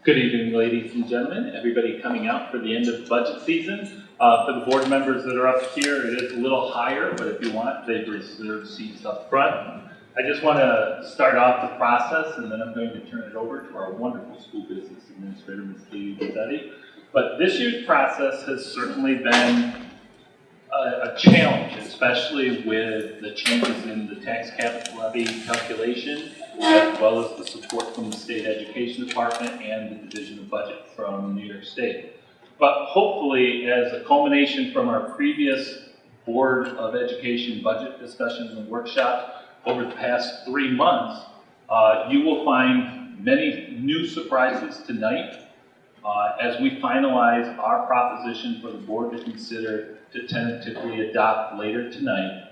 Good evening, ladies and gentlemen, everybody coming out for the end of budget season. For the board members that are up here, it is a little higher, but if you want, they've reserved seats up front. I just want to start off the process, and then I'm going to turn it over to our wonderful school business administrator, Ms. Katie Mazzetti. But this year's process has certainly been a challenge, especially with the changes in the tax cap levy calculation, as well as the support from the state education department and the division of budget from New York State. But hopefully, as a culmination from our previous Board of Education budget discussions and workshops over the past 3 months, you will find many new surprises tonight as we finalize our proposition for the board to consider to tentatively adopt later tonight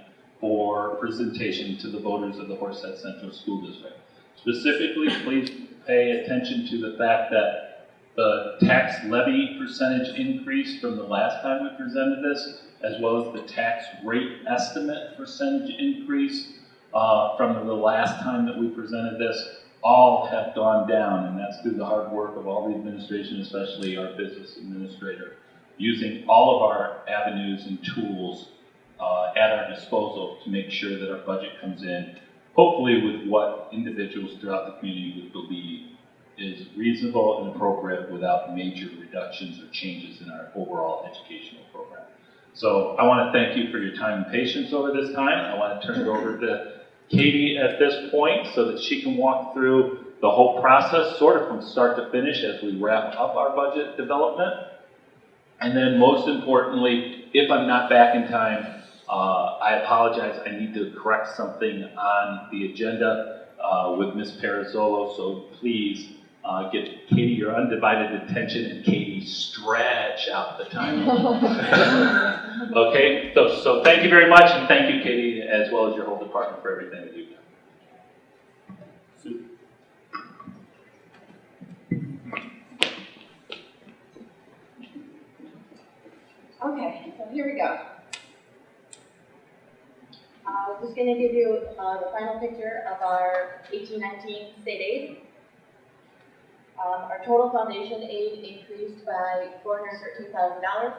for presentation to the voters of the Horsehead Central School District. Specifically, please pay attention to the fact that the tax levy percentage increase from the last time we presented this, as well as the tax rate estimate percentage increase from the last time that we presented this, all have gone down, and that's through the hard work of all the administration, especially our business administrator, using all of our avenues and tools at our disposal to make sure that our budget comes in, hopefully with what individuals throughout the community would believe is reasonable and appropriate without major reductions or changes in our overall educational program. So I want to thank you for your time and patience over this time. I want to turn it over to Katie at this point so that she can walk through the whole process sort of from start to finish as we wrap up our budget development. And then most importantly, if I'm not back in time, I apologize. I need to correct something on the agenda with Ms. Perazzolo, so please give Katie your undivided attention, and Katie, stretch out the time. Okay, so thank you very much, and thank you, Katie, as well as your whole department for everything that you've done. Sue. Okay, so here we go. I'm just going to give you the final picture of our 18-19 state aid. Our total foundation aid increased by $413,000.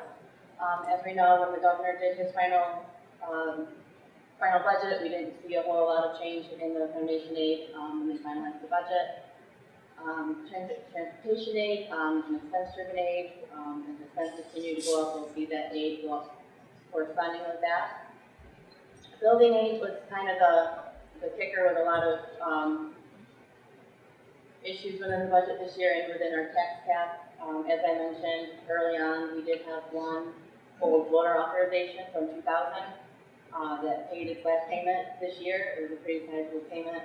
As we know, when the governor did his final budget, we didn't see a whole lot of change in the foundation aid when they finalized the budget. Transportation aid and expense-driven aid, as expenses continue to go up, we'll see that aid go up corresponding with that. Building aid was kind of the kicker with a lot of issues within the budget this year and within our tax cap. As I mentioned early on, we did have one old voter authorization from 2000 that paid its last payment this year. It was a pretty sizable payment,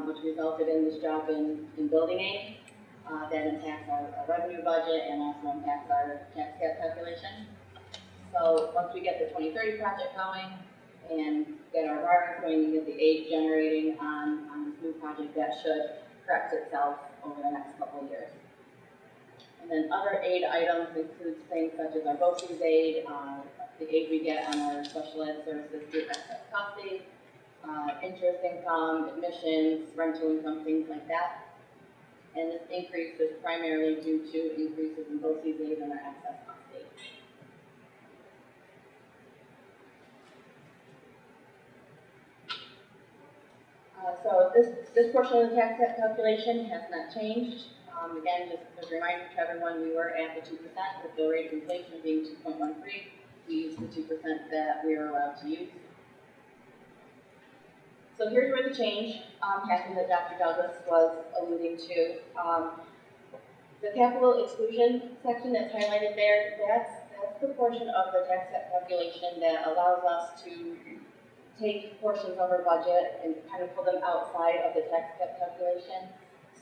which resulted in this drop in building aid. That impacts our revenue budget and also impacts our tax cap calculation. So once we get the 2030 project going and get our borrowing going and get the aid generating on this new project, that should correct itself over the next couple of years. And then other aid items include things such as our BOCES aid, the aid we get on our special ed services through excess cost aid, interest income, admissions, rental income, things like that. And this increase is primarily due to increases in BOCES aid and our excess cost aid. So this portion of the tax cap calculation has not changed. Again, just as a reminder to everyone, we were at the 2% with the rate of inflation being 2.13. We used the 2% that we are allowed to use. So here's where the change happened that Dr. Douglas was alluding to. The capital exclusion section that's highlighted there, that's the portion of the tax cap calculation that allows us to take portions of our budget and kind of pull them outside of the tax cap calculation.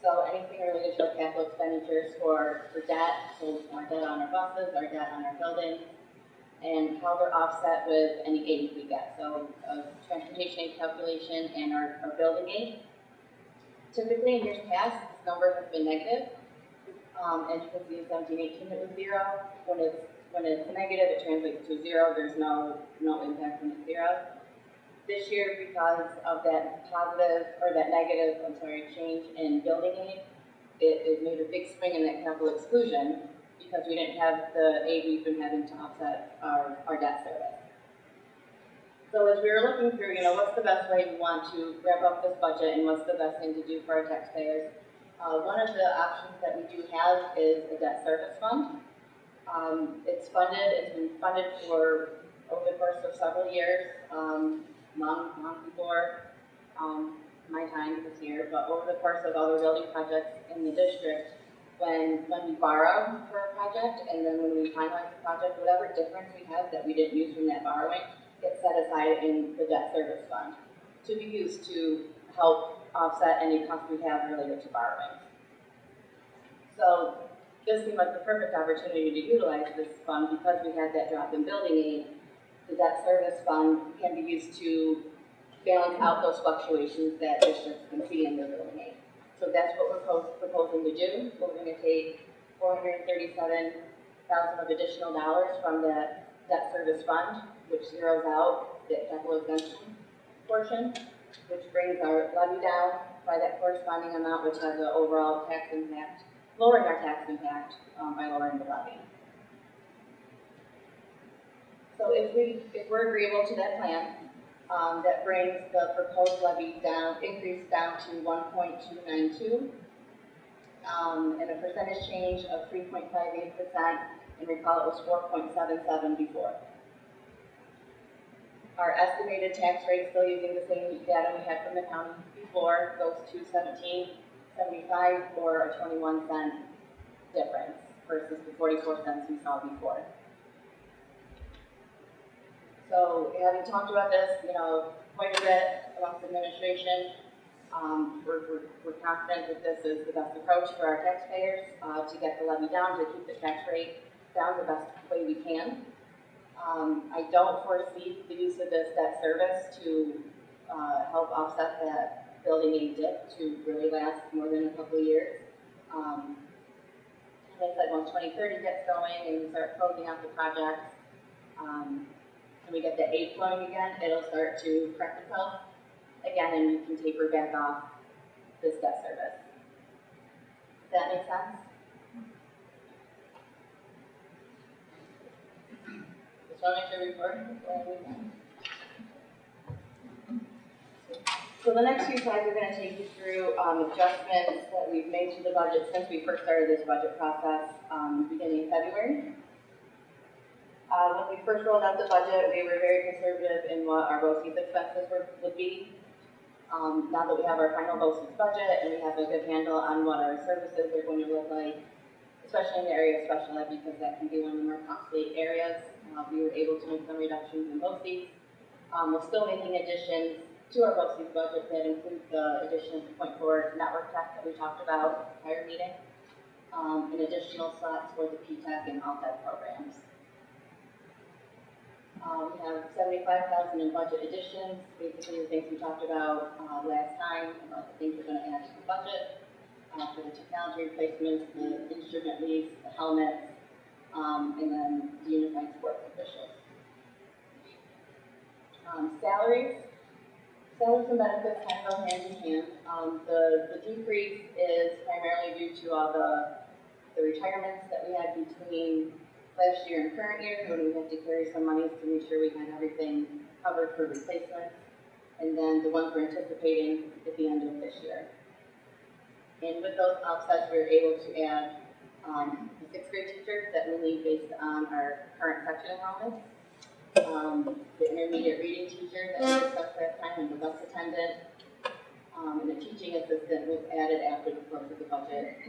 So anything related to our capital expenditures for debt, so our debt on our buses, our debt on our buildings, and how they're offset with any aid we get. So transportation aid calculation and our building aid. Typically in years past, this number has been negative. As you can see in 17-18 it was 0. When it's negative, it translates to 0. There's no impact when it's 0. This year, because of that positive, or that negative, change in building aid, it made a big swing in that capital exclusion because we didn't have the aid we've been having to offset our debt service. So as we were looking through, what's the best way we want to wrap up this budget and what's the best thing to do for our taxpayers, one of the options that we do have is a debt service fund. It's been funded for over the course of several years, long before my time was here, but over the course of other building projects in the district, when we borrow for a project and then when we finalize the project, whatever difference we have that we didn't use from that borrowing gets set aside in the debt service fund to be used to help offset any costs we have related to borrowing. So this seemed like the perfect opportunity to utilize this fund because we had that drop in building aid. The debt service fund can be used to balance out those fluctuations that districts can see in their building aid. So that's what we're proposing to do. We're going to take $437,000 of additional dollars from the debt service fund, which zeroes out the capital exemption portion, which brings our levy down by that corresponding amount, which has an overall tax impact, lowering our tax impact by lowering the levy. So if we're agreeable to that plan, that brings the proposed levy increase down to 1.292, and a percentage change of 3.58%, and recall it was 4.77 before. Our estimated tax rate, still using the same data we had from the county before, goes to 17.75 or a 21-cent difference versus the 44 cents we saw before. So having talked about this, quite a bit amongst administration, we're confident that this is the best approach for our taxpayers to get the levy down, to keep the tax rate down the best way we can. I don't foresee the use of this debt service to help offset that building aid dip to really last more than a couple of years. As I said, once 2030 gets going and we start closing out the projects, and we get the aid flowing again, it'll start to correct itself again, and you can taper back off this debt service. Does that make sense? Just want to make sure we record. So the next few slides are going to take you through adjustments that we've made to the budget since we first started this budget process beginning in February. When we first rolled out the budget, we were very conservative in what our BOCES expenses would be. Now that we have our final BOCES budget and we have a good handle on what our services are going to look like, especially in the area of special ed, because that can be one of the more costly areas, we were able to make some reductions in BOCES. We're still making additions to our BOCES budget that include the addition of 2.4 network tech that we talked about prior meeting, and additional slots for the PTech and ALTEC programs. We have $75,000 in budget additions, basically the things we talked about last time, about the things we're going to add to the budget, for the technology replacements, the instrument lease, the helmets, and then the unified sports officials. Salaries and benefits kind of go hand in hand. The decrease is primarily due to all the retirements that we had between last year and current year, when we had to carry some money to make sure we had everything covered for replacements, and then the ones we're anticipating at the end of this year. And with those offsets, we were able to add a 6th grade teacher that we need based on our current section enrollment, the intermediate reading teacher that we discussed last time, and the bus attendant, and the teaching assistant was added after the close of the budget,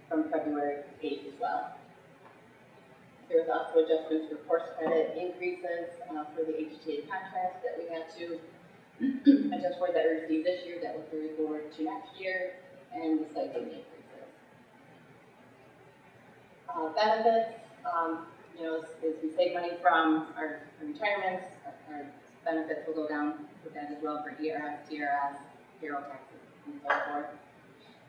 from February 8th as well. There was also adjustments for course credit increases for the HTA contracts that we had to adjust for that we received this year that will carry forward to next year, and the stipend increases. Benefits, as we save money from our retirements, our benefits will go down with that as well for ERS, TRS, payroll taxes, and so forth.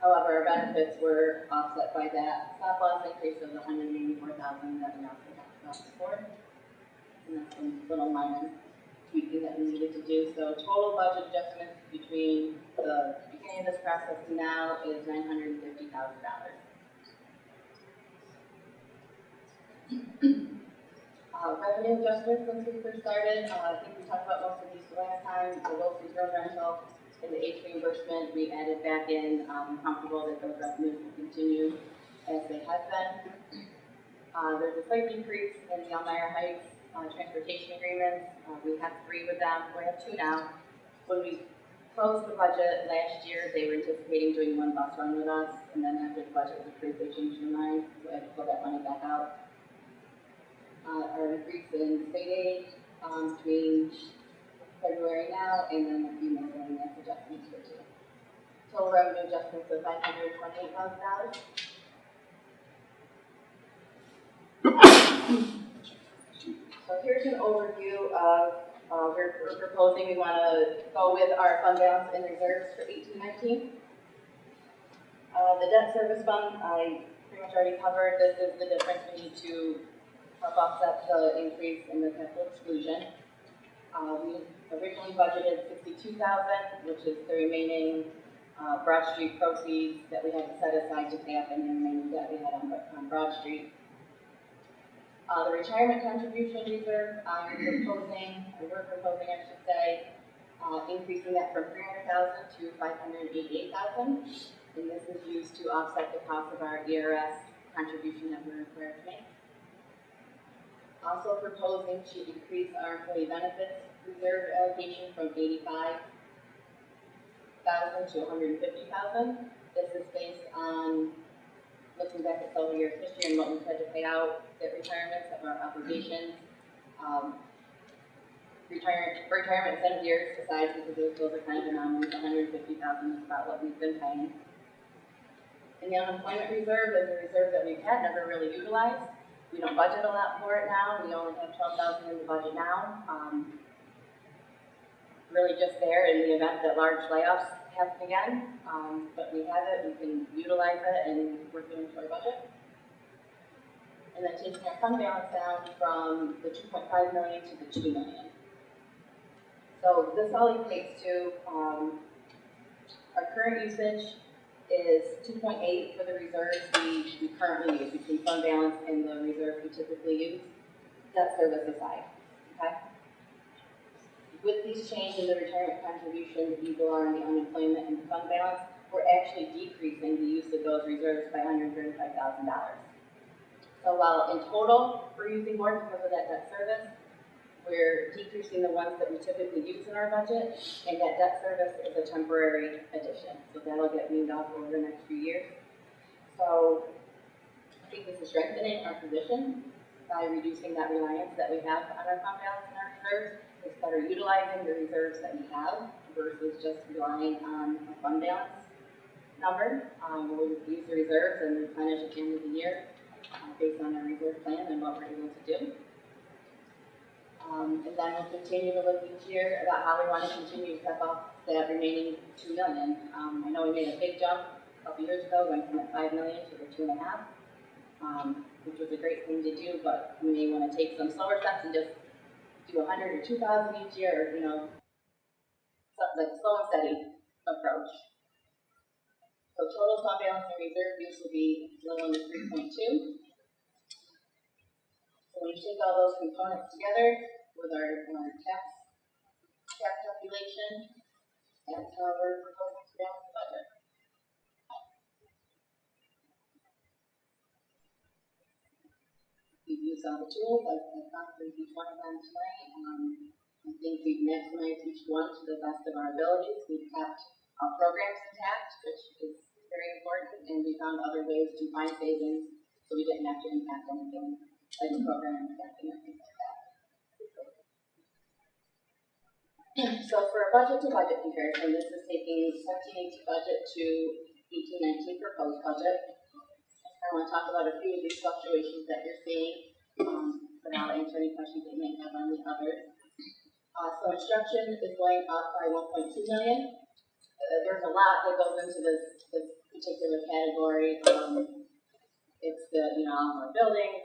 However, our benefits were offset by that stop loss increase of $184,000 that we also talked about before. And that's some little minor tweaking that we needed to do. So total budget adjustments between the beginning of this processing now is $950,000. Revenue adjustments since we first started, I think we talked about most of these last time, the local road rental and the H reimbursement we added back in. I'm comfortable that those revenues will continue as they have been. There's a slight increase in the Elmira Heights transportation agreements. We have 3 with them, we have 2 now. When we closed the budget last year, they were anticipating doing 1 bus run with us, and then after the budget was approved, they changed their mind, so I had to pull that money back out. Our increase in state aid between February now and then a few more miscellaneous adjustments for 2. Total revenue adjustments of $528,000. So here's an overview of, we're proposing we want to go with our fund balance and reserves for 18-19. The debt service fund, I pretty much already covered. This is the difference we need to help offset the increase in the capital exclusion. We originally budgeted $62,000, which is the remaining Broad Street proceeds that we had to set aside to pay off any remaining debt we had on Broad Street. The retirement contribution reserve, we're proposing, I should say, increasing that from $300,000 to $588,000, and this is used to offset the cost of our ERS contribution that we're required to make. Also proposing to increase our employee benefits reserve allocation from $85,000 to $150,000. This is based on looking back at several years' history and what we've had to pay out at retirements of our obligations. Retirement incentive years aside, because those are kind of anomalous, $150,000 is about what we've been paying. And the unemployment reserve is a reserve that we've had never really utilized. We don't budget a lot for it now. We only have $12,000 in the budget now. Really just there in the event that large layoffs happen again. But we have it, we can utilize it and work it into our budget. And then taking our fund balance down from the $2.5 million to the $2 million. So this all equates to our current usage is 2.8 for the reserves we currently use, between fund balance and the reserves we typically use, debt service aside, okay? With these changes in the retirement contribution, the EBLR and the unemployment and the fund balance, we're actually decreasing the use of those reserves by $135,000. So while in total we're using more because of that debt service, we're decreasing the ones that we typically use in our budget, and that debt service is a temporary addition. So that'll get weaned off over the next few years. So I think this is strengthening our position by reducing that reliance that we have on our fund balance and our reserves. It's better utilizing the reserves that we have versus just relying on a fund balance number. We'll use the reserves and replenish at the end of the year based on our reserve plan and what we're able to do. And then we'll continue to look each year about how we want to continue to step up that remaining $2 million. I know we made a big jump a couple years ago, went from that $5 million to the $2.5, which was a great thing to do, but we may want to take some slower steps and just do 100 or 2,000 each year, or, something like slow and steady approach. So total fund balance and reserve use will be a little under 3.2. So when you take all those components together with our tax calculation, that's how we're proposing to balance the budget. We've used all the tools. I've gone through each one of them tonight. I think we've maximized each one to the best of our abilities. We've kept our programs intact, which is very important, and we found other ways to find savings so we didn't have to impact anything like the program impacting or things like that. So for a budget to budget comparison, this is taking 17-18 budget to 18-19 proposed budget. I want to talk about a few of these fluctuations that you're seeing, but I'll answer any questions that you may have on the others. So instruction is going up by $1.2 million. There's a lot that goes into this particular category. It's the all of our buildings,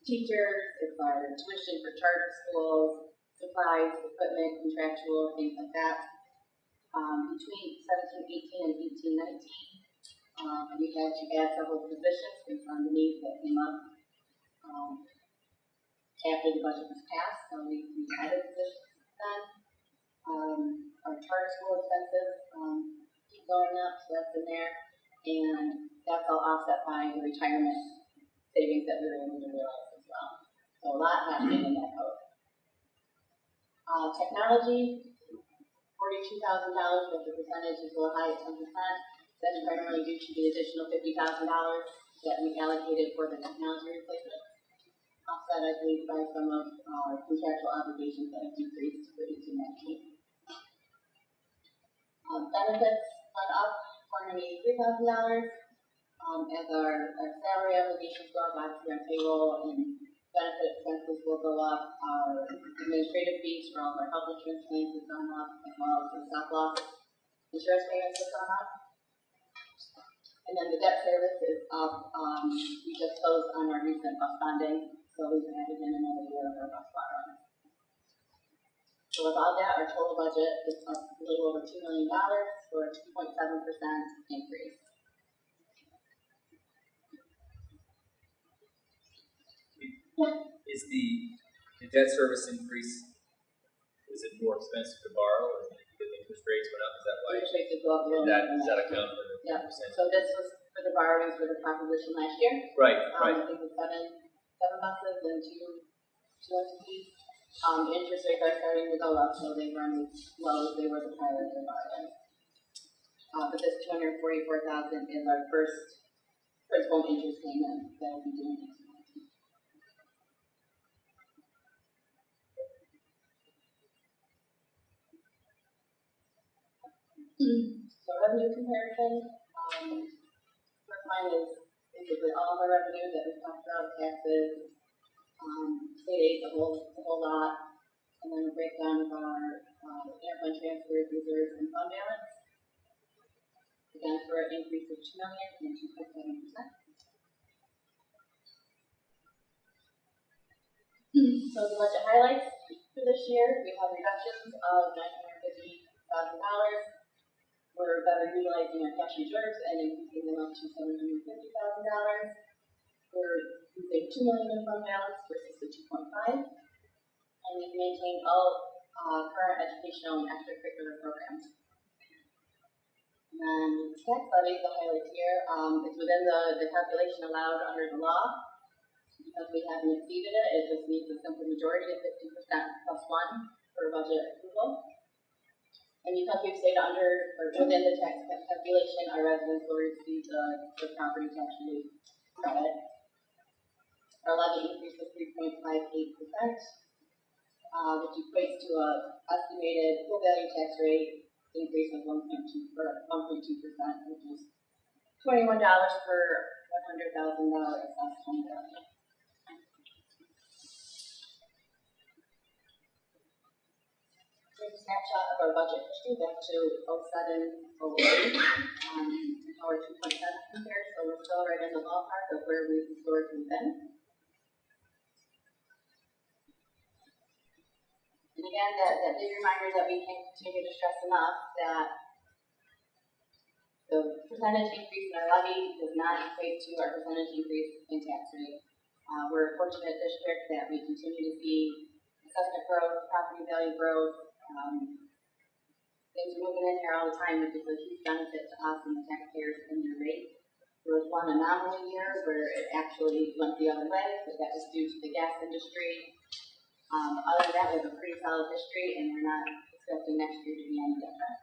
teachers, it's our tuition for charter schools, supplies, equipment, contractual, things like that. Between 17-18 and 18-19. We had to add several positions based on the needs that came up after the budget was passed, so we added positions then. Our charter school expenses keep going up, so that's in there, and that's all offset by the retirement savings that we were able to realize as well. So a lot happening in that code. Technology, $42,000, but the percentage is a little high at 10%. That's primarily due to the additional $50,000 that we allocated for the technology replacement, offset, I believe, by some of our contractual obligations that have decreased for 18-19. Benefits went up $483,000 as our salary obligations go up, obviously our payroll and benefit expenses will go up. Our administrative fees for all of our health insurance claims have gone up, as well as the stop loss insurance payments have gone up. And then the debt service is up. We just closed on our recent bus bonding, so we've added in another year of our bus bond. So with all that, our total budget is up a little over $2 million for a 2.7% increase. Is the debt service increase, is it more expensive to borrow, or because interest rates went up? Is that why? Interest rates go up a little bit. Does that account for the percentage? So this was for the borrowings for the proposition last year. Right. I think it was seven buses and two entities. Interest rates are starting to go up, so they run as low as they were the prior year borrowing. But this $244,000 is our first principal and interest payment that we'll be doing next month. So revenue comparison. First line is basically all of our revenue that we've talked about, taxes, state aid, the whole lot, and then a breakdown of our interfund transfers, reserves, and fund balance. Again, for an increase of $2 million and 2.7%. So the budget highlights for this year, we have reductions of $950,000. We're better utilizing our cash reserves and increasing them up to $750,000. We saved $2 million in fund balance versus the 2.5, and we've maintained all current educational and extracurricular programs. And then tax levy, the highlights here, it's within the calculation allowed under the law. Because we haven't exceeded it, it just needs a simple majority of 50% plus 1 for budget approval. And because we've stayed under or within the tax calculation, our residents will receive the property tax relief credit. Our levy increase was 3.58%, which equates to an estimated full value tax rate increase of 1.2%, which is $21 per $100,000 assessed home value. Here's a snapshot of our budget history back to 07-08, how our 2.7 compares, so we're still right in the ballpark of where we've historically been. And again, that big reminder that we can't continue to stress enough that the percentage increase in our levy does not equate to our percentage increase in tax rate. We're a fortunate district that we continue to see assessment growth, property value growth. Things are moving in here all the time, which is a huge benefit to us and the taxpayers in their rate. There was one anomaly year where it actually went the other way, but that was due to the gas industry. Other than that, we have a pretty solid history, and we're not expecting next year to be any different.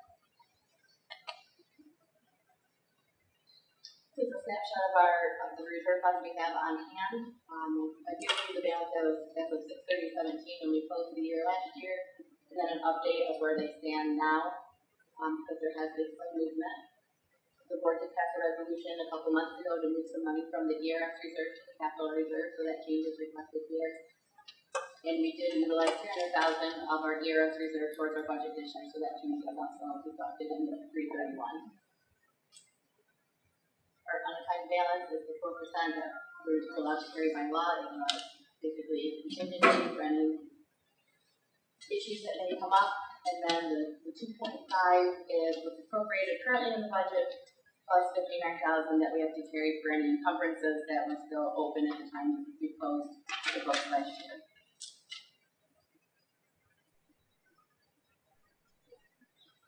This is a snapshot of the reserve funds we have on hand. I do see the balance that was 6/30/17 when we closed the year last year, and then an update of where they stand now, because there has been some movement. The board did pass a resolution a couple months ago to move some money from the ERS reserve to the capital reserve, so that change is reflected here. And we did utilize $300,000 of our ERS reserve towards our budget this year, so that change is also reflected in the 331. Our unassigned balance is the 4% that we're allowed to carry by law. Basically, contingency for any issues that may come up. And then the 2.5 is what's appropriated currently in the budget, plus 59,000 that we have to carry for any encumbrances that were still open at the time we closed the books last year.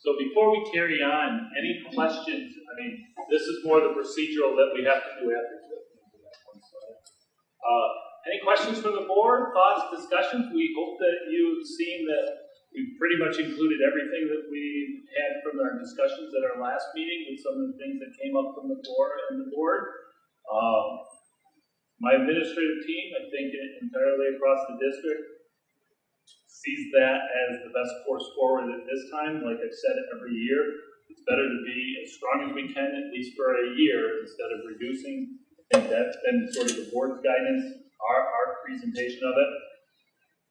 So before we carry on, any questions? I mean, this is more the procedural that we have to do after. Any questions from the board, thoughts, discussions? We hope that you've seen that we've pretty much included everything that we had from our discussions at our last meeting with some of the things that came up from the board. My administrative team, I think entirely across the district, sees that as the best course forward at this time. Like I've said every year, it's better to be as strong as we can, at least for a year, instead of reducing. I think that's been sort of the board's guidance, our presentation of it.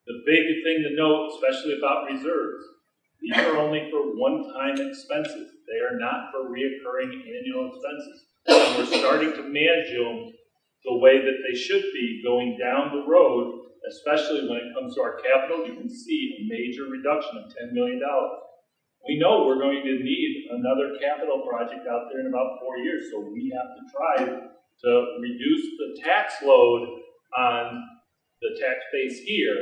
The big thing to note, especially about reserves, these are only for one-time expenses. They are not for reoccurring annual expenses. And we're starting to manage them the way that they should be going down the road, especially when it comes to our capital. You can see a major reduction of $10 million. We know we're going to need another capital project out there in about 4 years, so we have to try to reduce the tax load on the tax base here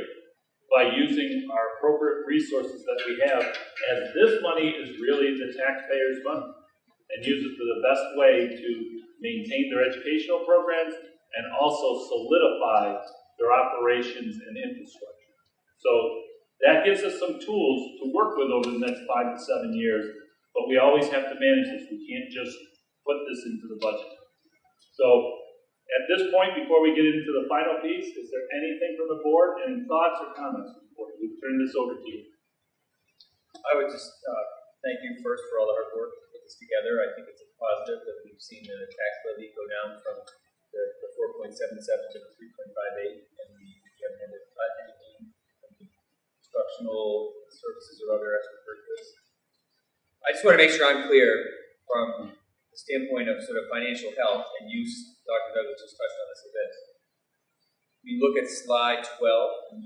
by using our appropriate resources that we have, as this money is really the taxpayers' money, and use it for the best way to maintain their educational programs and also solidify their operations and infrastructure. So that gives us some tools to work with over the next 5 to 7 years, but we always have to manage this. We can't just put this into the budget. So at this point, before we get into the final piece, is there anything from the board, any thoughts or comments before we turn this over to you? I would just thank you first for all the hard work to put this together. I think it's a positive that we've seen the tax levy go down from the 4.77 to the 3.58, and we haven't had to cut anything from the instructional services or other extracurriculars. I just want to make sure I'm clear from the standpoint of sort of financial health, and you, Dr. Douglas, just touched on this a bit. We look at slide 12,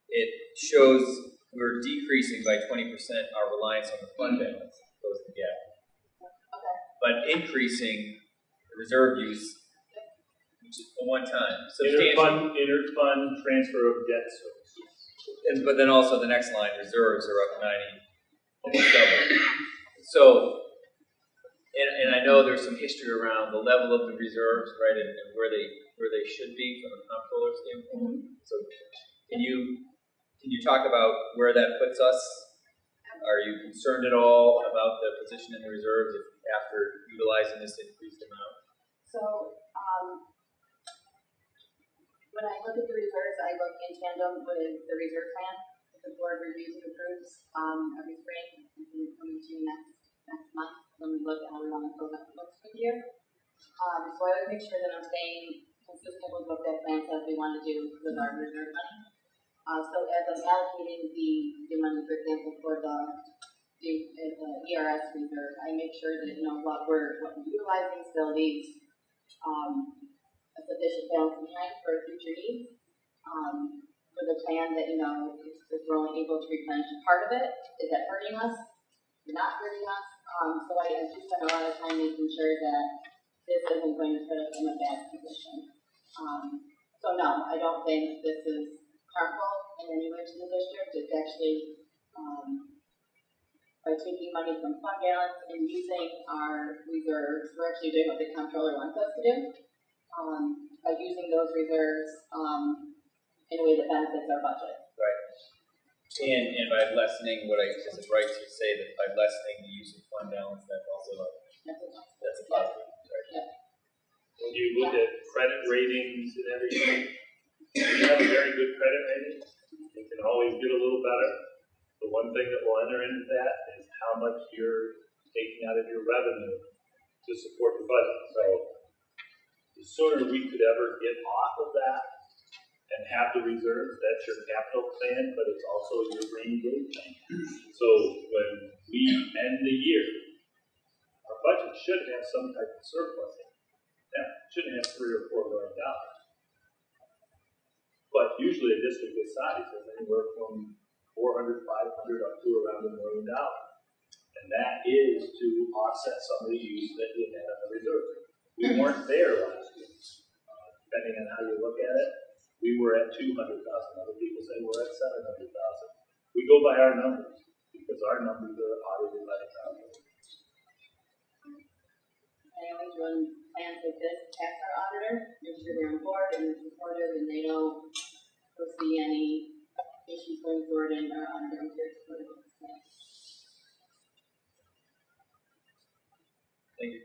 it shows we're decreasing by 20% our reliance on the fund balance, close the gap, but increasing the reserve use, which is a one-time, substantial. Inter-fund transfer of debt services. But then also the next line, reserves are up 90, almost double. So, and I know there's some history around the level of the reserves, right, and where they should be from a comptroller standpoint. Mm-hmm. So, can you talk about where that puts us? Are you concerned at all about the position in the reserves after utilizing this increased amount? So, when I look at the reserves, I look in tandem with the reserve plan that the board reviews and approves every spring, coming to next month when we look at how we want to close out the books for the year. So I would make sure that I'm staying consistent with what that plan says we want to do with our reserve money. So as I'm allocating the money, for example, for the ERS reserve, I make sure that what we're utilizing still leaves a sufficient balance behind for future needs. For the plan that if we're only able to replenish part of it, is that hurting us? Not hurting us. So I just spend a lot of time making sure that this isn't going to put us in a bad position. So no, I don't think this is harmful in any way to the district. It's actually by taking money from fund balance and using our reserves, we're actually doing what the comptroller wants us to do. By using those reserves in a way that benefits our budget. Right. And by lessening what is it right to say that by lessening the use of fund balance, that's also that's a positive. Right? Yeah. When you look at credit ratings and everything, we have a very good credit rating. It can always get a little better. The one thing that will enter into that is how much you're taking out of your revenue to support the budget. So the sooner we could ever get off of that and have the reserves, that's your capital plan, but it's also your rainy day plan. So when we end the year, our budget should have some type of surplus in it. Now, it shouldn't have $3 or $4 million. But usually a district this size has anywhere from 400, 500, up to around $1 million. And that is to offset some of the use that we had on the reserve. We weren't there last year. Depending on how you look at it, we were at 200,000. Other people say we're at 700,000. We go by our numbers because our numbers are audited by the county. I always run plans like this past our auditor, make sure they're on board and supportive, and they don't foresee any issues going forward in our auditor plans. Thank you.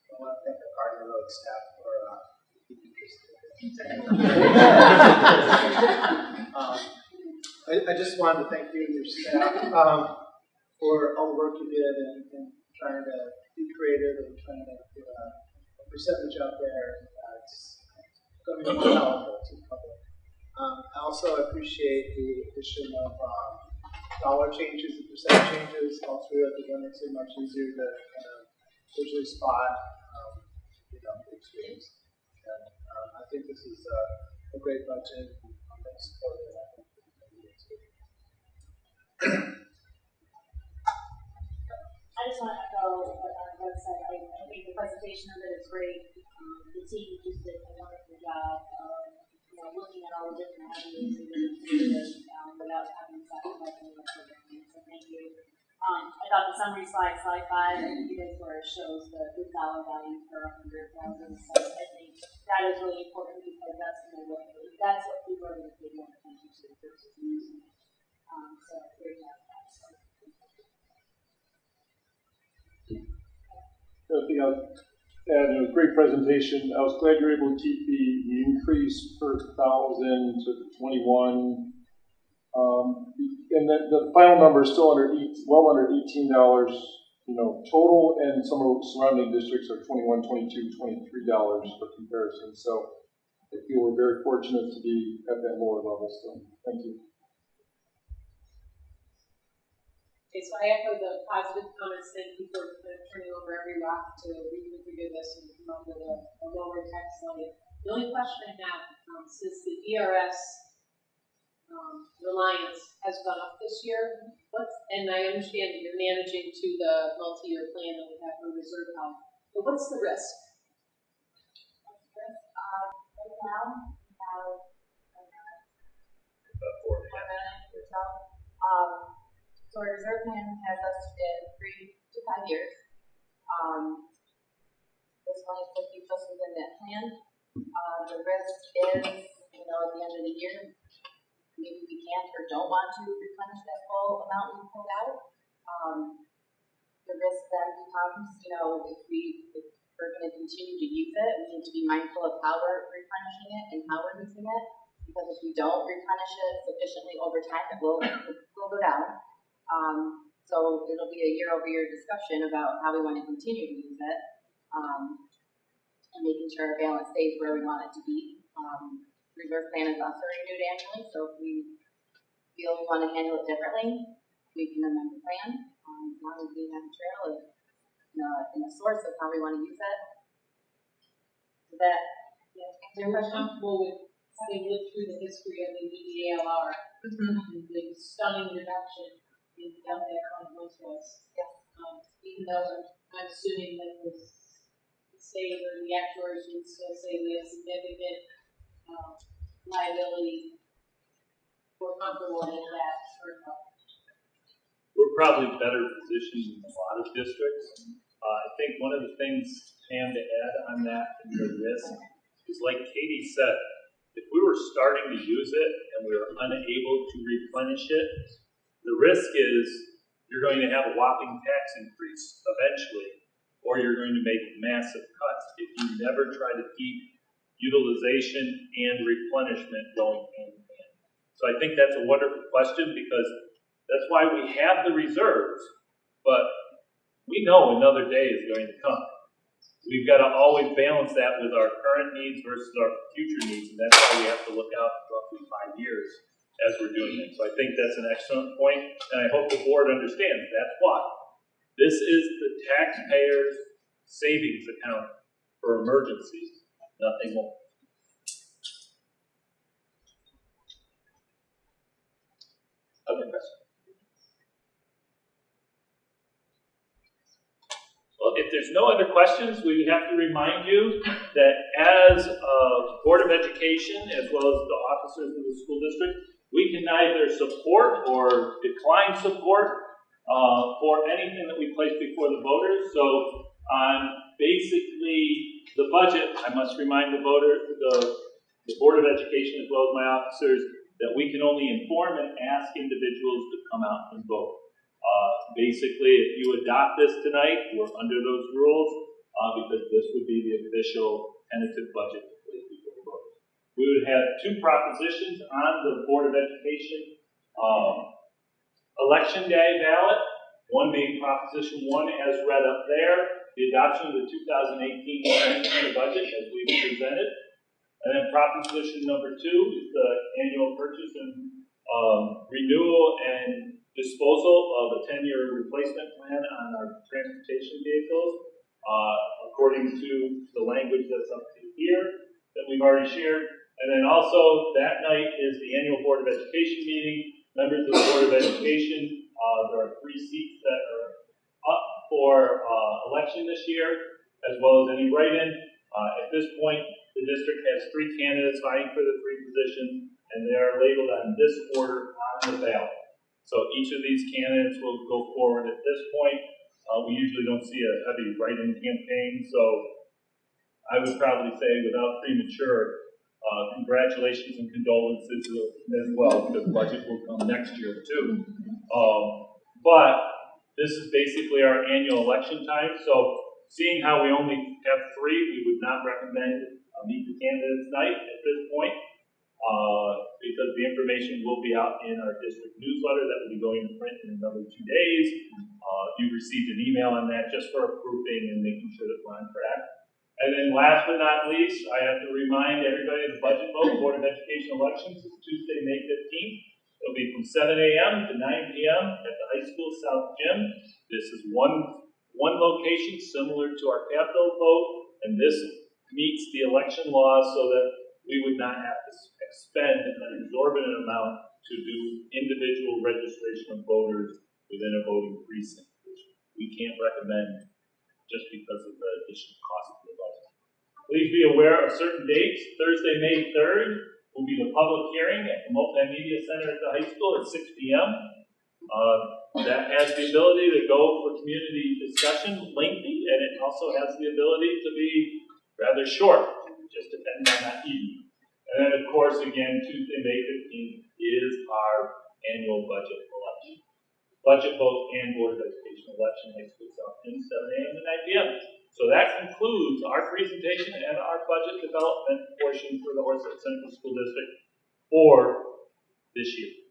I want to thank the Gardner Road staff for keeping this. I just wanted to thank you and your staff for all the work you did and trying to be creative and trying to put a percentage out there that's going to be more helpful to the public. I also appreciate the addition of dollar changes and percent changes all through it. It makes it much easier to visually spot extremes. And I think this is a great budget. I'm going to support it. I just want to echo what Doug said. I think the presentation of it is great. The team just did a wonderful job of looking at all the different avenues and doing it without having to sacrifice any of the programming. So thank you. I thought the summary slide 5, I think it is where it shows the dollar value per 100,000. So I think that is really important because that's what people are going to pay more attention to versus using it. So great job. I think it was a great presentation. I was glad you were able to keep the increase per 1,000 to 21. And the final number is still well under $18, total, and some of the surrounding districts are $21, $22, $23 for comparison. So I feel we're very fortunate to be at that lower level still. Thank you. Okay, so I echo the positive comments. Thank you for turning over every rock to reconfigure this and come up with a lower tax levy. The only question I have, since the ERS reliance has gone up this year, and I understand that you're managing to the multi-year plan that we have for reserve health, but what's the risk? Right now, we have About 4.5 years. so our reserve plan has us in 3 to 5 years. This one is what keeps us within that plan. The risk is, at the end of the year, maybe we can't or don't want to replenish that full amount we pulled out. The risk then becomes, if we're going to continue to use it, we need to be mindful of how we're replenishing it and how we're using it. Because if we don't replenish it sufficiently over time, it will go down. So it'll be a year-over-year discussion about how we want to continue to use it, and making sure our balance stays where we want it to be. Reserve plan is also renewed annually, so if we feel we want to handle it differently, we can amend the plan, as long as we have a trail of, and a source of how we want to use it. Does that answer your question? Comfortable with having lived through the history of the EDALR and the stunning reduction in health on most of us. Yes. Even though I'm assuming that the state or the actuaries would still say we have significant liability, we're comfortable with that. We're probably better positioned than a lot of districts. I think one of the things, Pam, to add on that and the risk is, like Katie said, if we were starting to use it and we were unable to replenish it, the risk is you're going to have a whopping tax increase eventually, or you're going to make massive cuts if you never try to keep utilization and replenishment going hand in hand. So I think that's a wonderful question because that's why we have the reserves, but we know another day is going to come. We've got to always balance that with our current needs versus our future needs, and that's why we have to look out roughly 5 years as we're doing it. So I think that's an excellent point, and I hope the board understands that's why. This is the taxpayer's savings account for emergencies, nothing more. there's no other questions, we have to remind you that as a Board of Education, as well as the officers of the school district, we can either support or decline support for anything that we place before the voters. So on basically the budget, I must remind the Board of Education as well as my officers that we can only inform and ask individuals to come out and vote. Basically, if you adopt this tonight, we're under those rules because this would be the official tentative budget to place before the voters. We would have two propositions on the Board of Education election day ballot, one being Proposition 1 as read up there, the adoption of the 2018 budget as we've presented. And then Proposition number 2 is the annual purchase and renewal and disposal of a 10-year replacement plan on our transportation vehicles, according to the language that's up to here that we've already shared. And then also that night is the annual Board of Education meeting. Members of the Board of Education, there are 3 seats that are up for election this year, as well as any write-in. At this point, the district has 3 candidates vying for the 3 positions, and they are labeled on this order on the ballot. So each of these candidates will go forward at this point. We usually don't see a heavy write-in campaign, so I would probably say without premature, congratulations and condolences as well, because the budget will come next year too. But this is basically our annual election time, so seeing how we only have 3, we would not recommend meet the candidates night at this point, because the information will be out in our district newsletter that will be going to print in another 2 days. You received an email on that just for approving and making sure that we're on track. And then last but not least, I have to remind everybody the budget vote, Board of Education elections is Tuesday, May 15th. It'll be from 7 a.m. to 9 p.m. at the high school South Gym. This is one location similar to our capital vote, and this meets the election laws so that we would not have to expend an exorbitant amount to do individual registration of voters within a voting precinct, which we can't recommend just because of the additional cost of the budget. Please be aware of certain dates. Thursday, May 3rd will be the public hearing at the Multimedia Center at the high school at 6 p.m. That has the ability to go for community discussion, lengthy, and it also has the ability to be rather short, just depending on that evening. And then, of course, again, Tuesday, May 15th is our annual budget election. Budget vote and Board of Education election, high school South Gym, 7 a.m. to 9 p.m. So that concludes our presentation and our budget development portion for the Horset Central School District for this year.